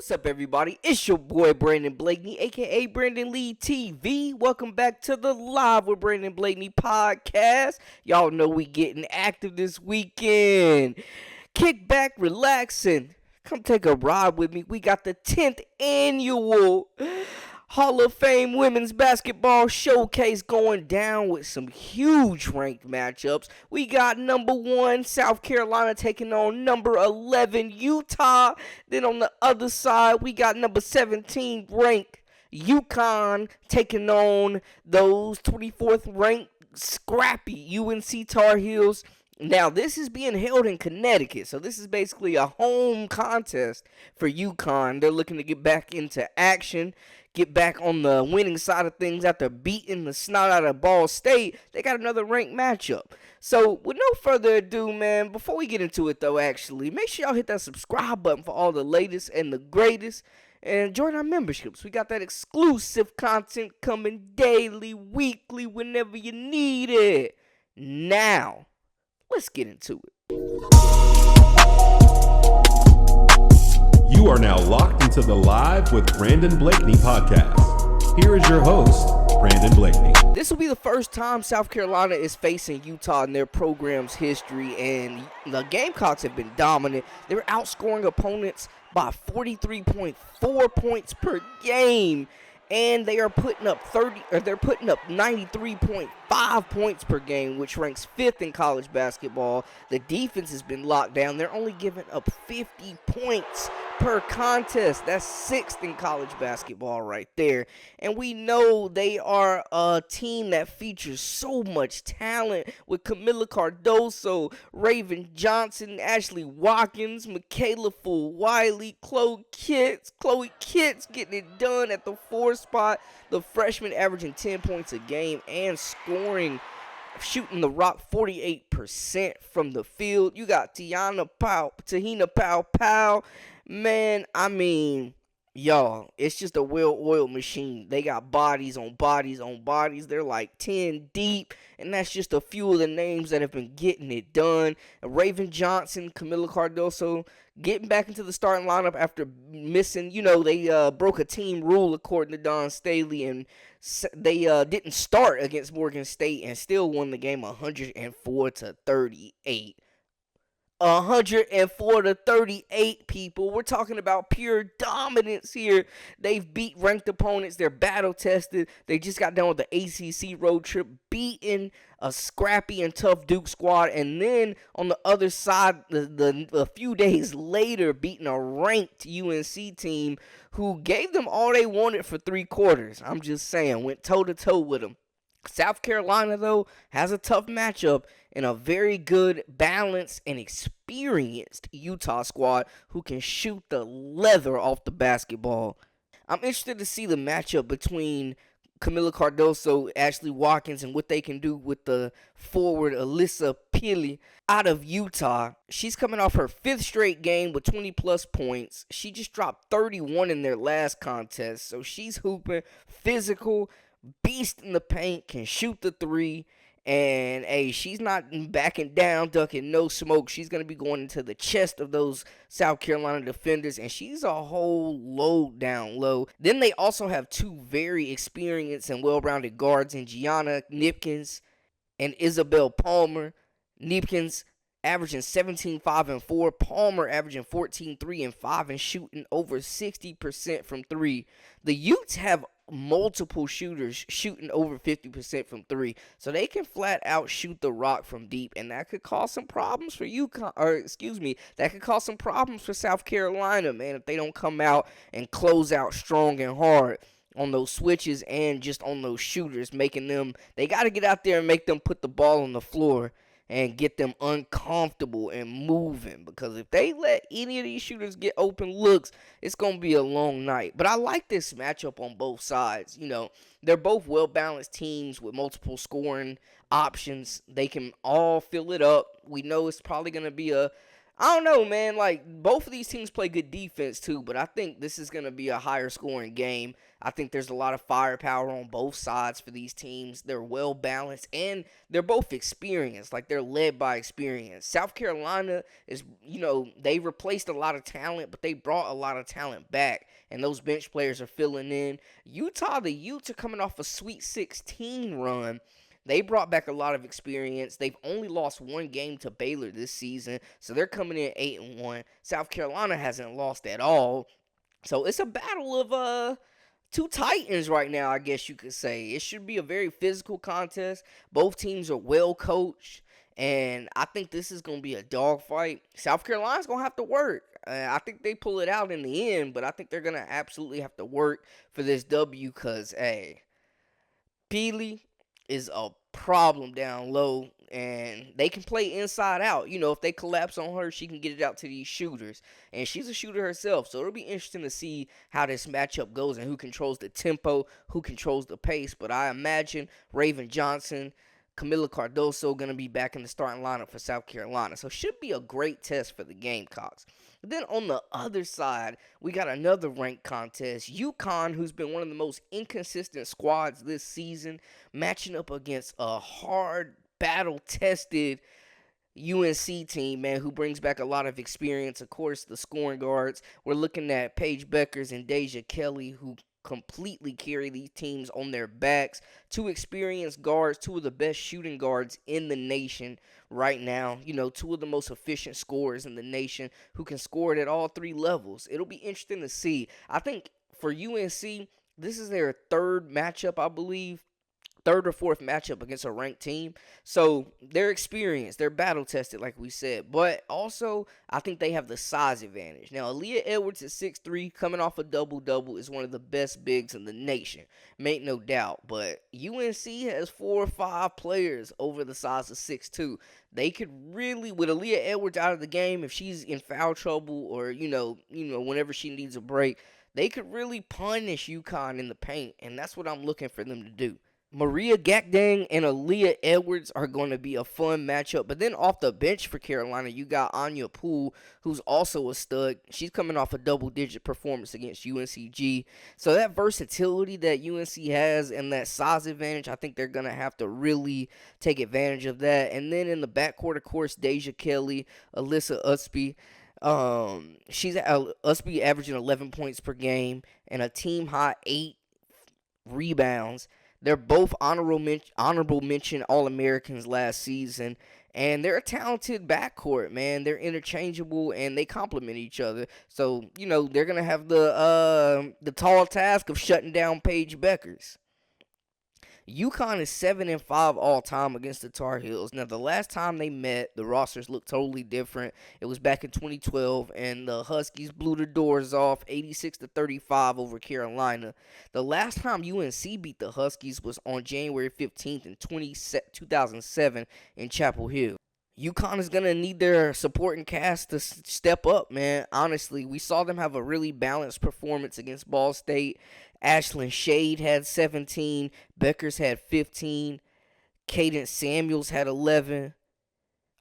What's up, everybody? It's your boy, Brandon Blakney, a.k.a. Brandon Lee TV. Welcome back to the Live with Brandon Blakney Podcast. Y'all know we getting active this weekend. Kick back, relax, and come take a ride with me. We got the 10th annual Hall of Fame Women's Basketball Showcase going down with some huge ranked matchups. We got number 1 South Carolina taking on number 11 Utah. Then on the other side, we got number 17 ranked Yukon taking on those 24th ranked scrappy UNC Tar Heels. Now, this is being held in Connecticut, so this is basically a home contest for Yukon. They're looking to get back into action, get back on the winning side of things after beating the snot out of Ball State. They got another ranked matchup. So, with no further ado, man, before we get into it, though, actually, make sure y'all hit that subscribe button for all the latest and the greatest. And join our memberships. We got that exclusive content coming daily, weekly, whenever you need it. Now, let's get into it. You are now locked into the Live with Brandon Blakney Podcast. Here is your host, Brandon Blakney. This will be the first time South Carolina is facing Utah in their program's history, and the Gamecocks have been dominant. They're outscoring opponents by 43.4 points per game. And they are putting up 93.5 points per game, which ranks 5th in college basketball. The defense has been locked down. They're only giving up 50 points per contest. That's 6th in college basketball right there. And we know they are a team that features so much talent with Camila Cardoso, Raven Johnson, Ashley Watkins, Michaela Full-Wiley, Chloe Kitts getting it done at the 4 spot. The freshman averaging 10 points a game and shooting the rock 48% from the field. You got Tahina Powell. Man, I mean, y'all, it's just a well-oiled machine. They got bodies on bodies on bodies. They're like 10 deep, and that's just a few of the names that have been getting it done. Raven Johnson, Camila Cardoso, getting back into the starting lineup after missing, they broke a team rule according to Don Staley, and they didn't start against Morgan State and still won the game 104-38. 104-38, people. We're talking about pure dominance here. They've beat ranked opponents. They're battle-tested. They just got done with the ACC road trip, beating a scrappy and tough Duke squad. And then on the other side, a few days later, beating a ranked UNC team who gave them all they wanted for 3 quarters. I'm just saying, went toe-to-toe with them. South Carolina, though, has a tough matchup and a very good, balanced, and experienced Utah squad who can shoot the leather off the basketball. I'm interested to see the matchup between Camila Cardoso, Ashley Watkins, and what they can do with the forward Alyssa Pili out of Utah. She's coming off her 5th straight game with 20-plus points. She just dropped 31 in their last contest, so she's hooping, physical, beast in the paint, can shoot the 3, and hey, she's not backing down, ducking no smoke. She's going to be going into the chest of those South Carolina defenders, and she's a whole load down low. Then they also have 2 very experienced and well-rounded guards in Gianna Nipkins and Isabel Palmer. Nipkins averaging 17, 5, and 4. Palmer averaging 14, 3, and 5, and shooting over 60% from 3. The Utes have multiple shooters shooting over 50% from 3, so they can flat out shoot the rock from deep, and that could cause some problems for that could cause some problems for South Carolina, man, if they don't come out and close out strong and hard on those switches and just on those shooters, they got to get out there and make them put the ball on the floor and get them uncomfortable and moving, because if they let any of these shooters get open looks, it's going to be a long night. But I like this matchup on both sides. They're both well-balanced teams with multiple scoring options. They can all fill it up. We know it's probably going to be a I don't know, man. Like, both of these teams play good defense, too, but I think this is going to be a higher scoring game. I think there's a lot of firepower on both sides for these teams. They're well balanced, and they're both experienced. Like, they're led by experience. South Carolina is, they replaced a lot of talent, but they brought a lot of talent back, and those bench players are filling in. Utah, the Utes are coming off a Sweet 16 run. They brought back a lot of experience. They've only lost one game to Baylor this season, so they're coming in 8-1. South Carolina hasn't lost at all. So it's a battle of two titans right now, I guess you could say. It should be a very physical contest. Both teams are well coached, and I think this is going to be a dogfight. South Carolina's going to have to work. I think they pull it out in the end, but I think they're going to absolutely have to work for this W because, hey, Peely is a problem down low, and they can play inside out. If they collapse on her, she can get it out to these shooters, and she's a shooter herself, so it'll be interesting to see how this matchup goes and who controls the tempo, who controls the pace. But I imagine Raven Johnson, Camila Cardoso going to be back in the starting lineup for South Carolina, so should be a great test for the Gamecocks. Then on the other side, we got another ranked contest. Yukon, who's been one of the most inconsistent squads this season, matching up against a hard, battle-tested UNC team, man, who brings back a lot of experience. Of course, the scoring guards. We're looking at Paige Beckers and Deja Kelly, who completely carry these teams on their backs. Two experienced guards, two of the best shooting guards in the nation right now. Two of the most efficient scorers in the nation who can score it at all three levels. It'll be interesting to see. I think for UNC, this is their third matchup, I believe. Third or fourth matchup against a ranked team. So they're experienced. They're battle tested, like we said. But also, I think they have the size advantage. Now, Aaliyah Edwards at 6'3", coming off a double-double, is one of the best bigs in the nation. Make no doubt. But UNC has 4 or 5 players over the size of 6'2". They could really, with Aaliyah Edwards out of the game, if she's in foul trouble or, whenever she needs a break, they could really punish Yukon in the paint. And that's what I'm looking for them to do. Maria Gakdang and Aaliyah Edwards are going to be a fun matchup. But then off the bench for Carolina, you got Anya Poole, who's also a stud. She's coming off a double-digit performance against UNCG. So that versatility that UNC has and that size advantage, I think they're going to have to really take advantage of that. And then in the backcourt, of course, Deja Kelly, Alyssa Usby. She's Usby averaging 11 points per game and a team-high 8 rebounds. They're both honorable mention All-Americans last season, and they're a talented backcourt, man. They're interchangeable, and they complement each other. So, they're going to have the tall task of shutting down Paige Beckers. Yukon is 7-5 all-time against the Tar Heels. Now, the last time they met, the rosters looked totally different. It was back in 2012, and the Huskies blew the doors off 86-35 over Carolina. The last time UNC beat the Huskies was on January 15th in 2007 in Chapel Hill. Yukon is going to need their supporting cast to step up, man. Honestly, we saw them have a really balanced performance against Ball State. Ashlyn Shade had 17. Beckers had 15. Cadence Samuels had 11.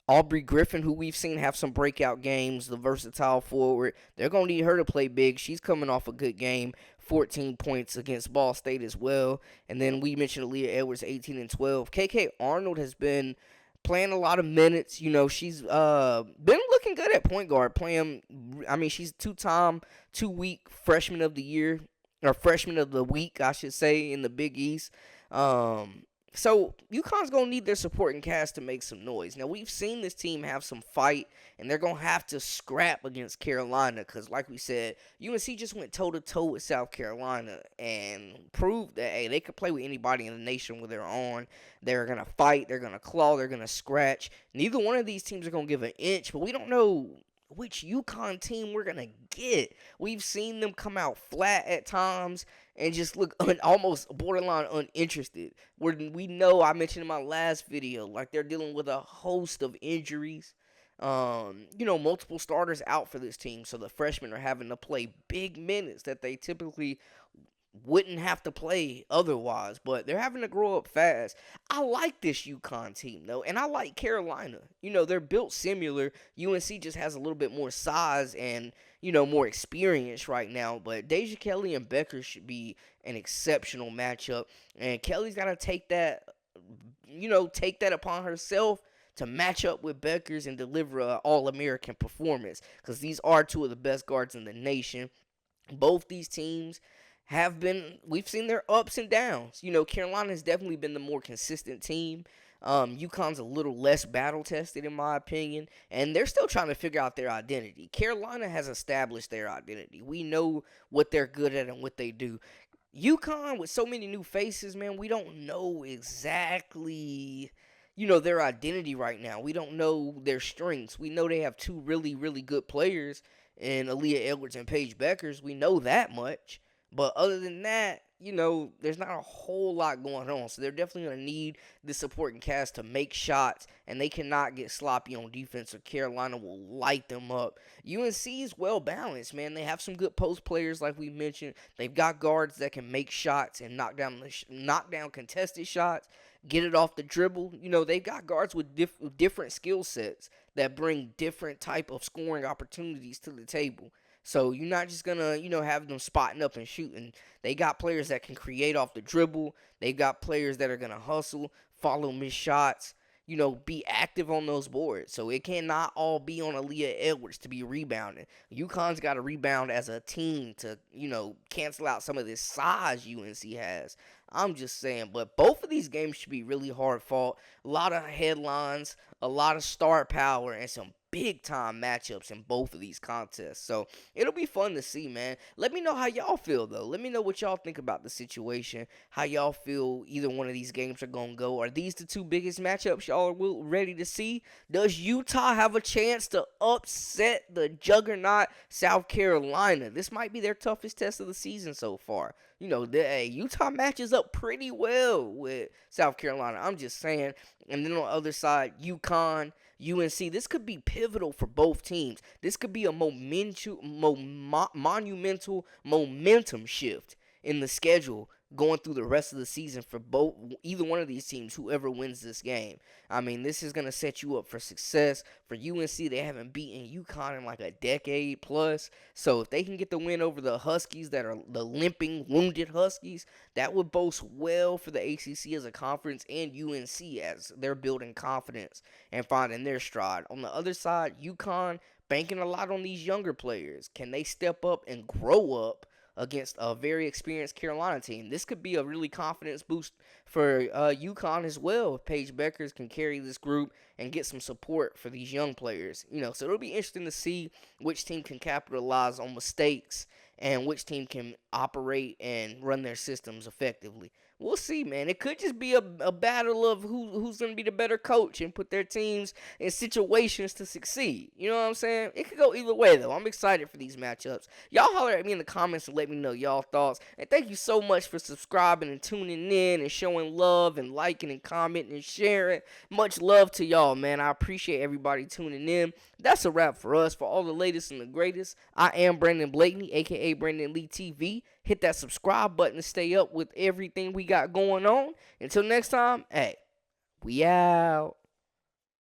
Aubrey Griffin, who we've seen have some breakout games, the versatile forward. They're going to need her to play big. She's coming off a good game. 14 points against Ball State as well. And then we mentioned Aaliyah Edwards, 18 and 12. KK Arnold has been playing a lot of minutes. She's been looking good at point guard. She's 2-time, 2-week freshman of the year. Or freshman of the week, I should say, in the Big East. So UConn's going to need their supporting cast to make some noise. Now, we've seen this team have some fight, and they're going to have to scrap against Carolina because, like we said, UNC just went toe-to-toe with South Carolina and proved that, hey, they could play with anybody in the nation when they're on. They're going to fight. They're going to claw. They're going to scratch. Neither one of these teams are going to give an inch, but we don't know which Yukon team we're going to get. We've seen them come out flat at times and just look almost borderline uninterested. We know, I mentioned in my last video, like they're dealing with a host of injuries. Multiple starters out for this team, so the freshmen are having to play big minutes that they typically wouldn't have to play otherwise, but they're having to grow up fast. I like this Yukon team, though, and I like Carolina. They're built similar. UNC just has a little bit more size and, more experience right now, but Deja Kelly and Becker should be an exceptional matchup, and Kelly's got to take that upon herself to match up with Becker's and deliver an All-American performance, because these are two of the best guards in the nation. Both these teams we've seen their ups and downs. Carolina has definitely been the more consistent team. UConn's a little less battle tested in my opinion, and they're still trying to figure out their identity. Carolina has established their identity. We know what they're good at and what they do. UConn, with so many new faces, man, we don't know exactly, their identity right now. We don't know their strengths. We know they have two really, really good players in Aaliyah Edwards and Paige Beckers. We know that much. But other than that, there's not a whole lot going on. So they're definitely going to need the supporting cast to make shots, and they cannot get sloppy on defense, or Carolina will light them up. UNC is well balanced, man. They have some good post players, like we mentioned. They've got guards that can make shots and knock down contested shots, get it off the dribble. They've got guards with different skill sets that bring different type of scoring opportunities to the table. So you're not just going to, have them spotting up and shooting. They got players that can create off the dribble. They've got players that are going to hustle, follow missed shots, be active on those boards. So it cannot all be on Aaliyah Edwards to be rebounding. UConn's got to rebound as a team to, cancel out some of this size UNC has. I'm just saying. But both of these games should be really hard fought. A lot of headlines, a lot of star power, and some big-time matchups in both of these contests. So it'll be fun to see, man. Let me know how y'all feel, though. Let me know what y'all think about the situation, how y'all feel either one of these games are going to go. Are these the two biggest matchups y'all are ready to see? Does Utah have a chance to upset the juggernaut South Carolina? This might be their toughest test of the season so far. Utah matches up pretty well with South Carolina. I'm just saying. And then on the other side, UConn, UNC. This could be pivotal for both teams. This could be a monumental momentum shift in the schedule going through the rest of the season for either one of these teams, whoever wins this game. I mean, this is going to set you up for success. For UNC, they haven't beaten UConn in like a decade plus. So if they can get the win over the Huskies that are the limping, wounded Huskies, that would boast well for the ACC as a conference and UNC as they're building confidence and finding their stride. On the other side, UConn banking a lot on these younger players. Can they step up and grow up against a very experienced Carolina team? This could be a really confidence boost for UConn as well, if Paige Beckers can carry this group and get some support for these young players. So it'll be interesting to see which team can capitalize on mistakes and which team can operate and run their systems effectively. We'll see, man. It could just be a battle of who's going to be the better coach and put their teams in situations to succeed. You know what I'm saying? It could go either way, though. I'm excited for these matchups. Y'all holler at me in the comments and let me know y'all thoughts. And thank you so much for subscribing and tuning in and showing love and liking and commenting and sharing. Much love to y'all, man. I appreciate everybody tuning in. That's a wrap for us. For all the latest and the greatest, I am Brandon Blakney, a.k.a. Brandon Lee TV. Hit that subscribe button to stay up with everything we got going on. Until next time, hey, we out.